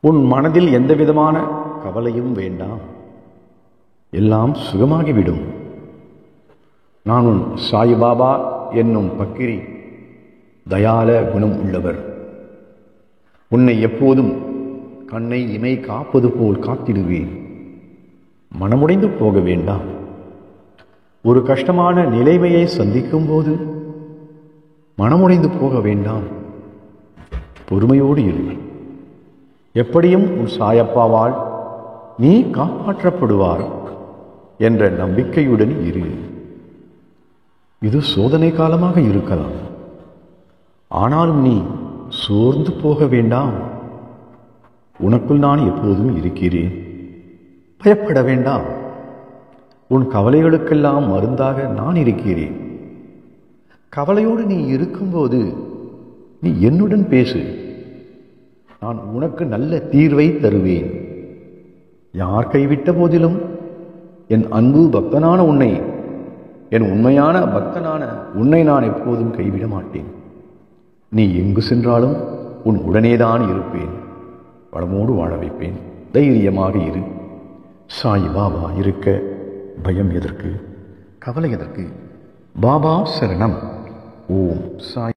உன் மனதில் எந்தவிதமான கவலையும் வேண்டாம், எல்லாம் சுகமாகிவிடும். நான் உன் சாயிபாபா என்னும் பக்கிரி, தயால குணம் உள்ளவர். உன்னை எப்போதும் கண்ணை இமை காப்பது போல் காத்திடுவேன். மனமுடைந்து போக வேண்டாம். ஒரு கஷ்டமான நிலைமையை சந்திக்கும் போது மனமுடைந்து போக வேண்டாம். பொறுமையோடு இரு. எப்படியும் உன் சாயப்பாவால் நீ காப்பாற்றப்படுவார் என்ற நம்பிக்கையுடன் இரு. இது சோதனை காலமாக இருக்கலாம். ஆனாலும் நீ சோர்ந்து போக வேண்டாம். உனக்குள் நான் எப்போதும் இருக்கிறேன். பயப்பட வேண்டாம். உன் கவலைகளுக்கெல்லாம் மருந்தாக நான் இருக்கிறேன். கவலையோடு நீ இருக்கும்போது நீ என்னுடன் பேசு. நான் உனக்கு நல்ல தீர்வை தருவேன். யார் கைவிட்ட போதிலும் என் அன்பு பக்தனான உன்னை, என் உண்மையான பக்தனான உன்னை நான் எப்போதும் கைவிட மாட்டேன். நீ எங்கு சென்றாலும் உன் உடனேதான் இருப்பேன். வளமோடு வாழ வைப்பேன். தைரியமாக இரு. சாய் பாபா இருக்க பயம் எதற்கு, கவலை எதற்கு? பாபா சரணம். ஓம் சாய்.